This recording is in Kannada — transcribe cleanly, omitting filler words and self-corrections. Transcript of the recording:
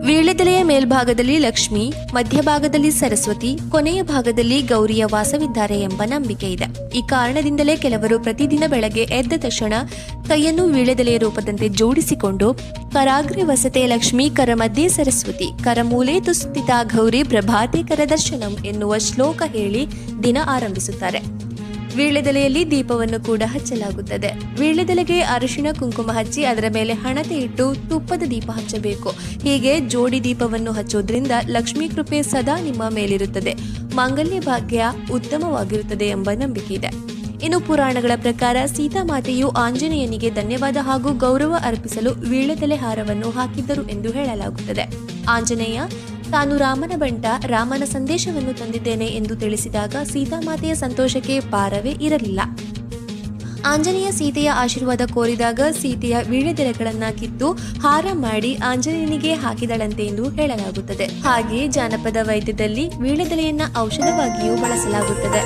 ವೀಳ್ಯದೆಲೆಯ ಮೇಲ್ಭಾಗದಲ್ಲಿ ಲಕ್ಷ್ಮಿ, ಮಧ್ಯಭಾಗದಲ್ಲಿ ಸರಸ್ವತಿ, ಕೊನೆಯ ಭಾಗದಲ್ಲಿ ಗೌರಿಯ ವಾಸವಿದ್ದಾರೆ ಎಂಬ ನಂಬಿಕೆ ಇದೆ. ಈ ಕಾರಣದಿಂದಲೇ ಕೆಲವರು ಪ್ರತಿದಿನ ಬೆಳಗ್ಗೆ ಎದ್ದ ತಕ್ಷಣ ಕೈಯನ್ನು ವೀಳ್ಯದೆಲೆಯ ರೂಪದಂತೆ ಜೋಡಿಸಿಕೊಂಡು ಕರಾಗ್ರೆ ವಸತೆ ಲಕ್ಷ್ಮಿ, ಕರಮಧ್ಯೆ ಸರಸ್ವತಿ, ಕರಮೂಲೆ ತುಸ್ಥಿತಾ ಗೌರಿ, ಪ್ರಭಾತೆ ಕರದರ್ಶನಂ ಎನ್ನುವ ಶ್ಲೋಕ ಹೇಳಿ ದಿನ ಆರಂಭಿಸುತ್ತಾರೆ. ವೀಳ್ಯದೆಲೆಯಲ್ಲಿ ದೀಪವನ್ನು ಕೂಡ ಹಚ್ಚಲಾಗುತ್ತದೆ. ವೀಳ್ಯದೆಲೆಗೆ ಅರಿಶಿಣ ಕುಂಕುಮ ಹಚ್ಚಿ ಅದರ ಮೇಲೆ ಹಣತೆ ಇಟ್ಟು ತುಪ್ಪದ ದೀಪ ಹಚ್ಚಬೇಕು. ಹೀಗೆ ಜೋಡಿ ದೀಪವನ್ನು ಹಚ್ಚೋದ್ರಿಂದ ಲಕ್ಷ್ಮೀ ಕೃಪೆ ಸದಾ ನಿಮ್ಮ ಮೇಲಿರುತ್ತದೆ, ಮಾಂಗಲ್ಯ ಭಾಗ್ಯ ಉತ್ತಮವಾಗಿರುತ್ತದೆ ಎಂಬ ನಂಬಿಕೆ ಇದೆ. ಇನ್ನು ಪುರಾಣಗಳ ಪ್ರಕಾರ ಸೀತಾಮಾತೆಯು ಆಂಜನೇಯನಿಗೆ ಧನ್ಯವಾದ ಹಾಗೂ ಗೌರವ ಅರ್ಪಿಸಲು ವೀಳ್ಯದೆಲೆ ಹಾರವನ್ನು ಹಾಕಿದ್ದರು ಎಂದು ಹೇಳಲಾಗುತ್ತದೆ. ಆಂಜನೇಯ ತಾನು ರಾಮನ ಬಂಟ, ರಾಮನ ಸಂದೇಶವನ್ನು ತಂದಿದ್ದೇನೆ ಎಂದು ತಿಳಿಸಿದಾಗ ಸೀತಾಮಾತೆಯ ಸಂತೋಷಕ್ಕೆ ಪಾರವೇ ಇರಲಿಲ್ಲ. ಆಂಜನೇಯ ಸೀತೆಯ ಆಶೀರ್ವಾದ ಕೋರಿದಾಗ ಸೀತೆಯ ವೀಳ್ಯದೆಲೆಗಳನ್ನ ಕಿತ್ತು ಹಾರ ಮಾಡಿ ಆಂಜನೇಯನಿಗೆ ಹಾಕಿದಳಂತೆ ಎಂದು ಹೇಳಲಾಗುತ್ತದೆ. ಹಾಗೆಯೇ ಜಾನಪದ ವೈದ್ಯದಲ್ಲಿ ವೀಳ್ಯದೆಲೆಯನ್ನ ಔಷಧವಾಗಿಯೂ ಬಳಸಲಾಗುತ್ತದೆ.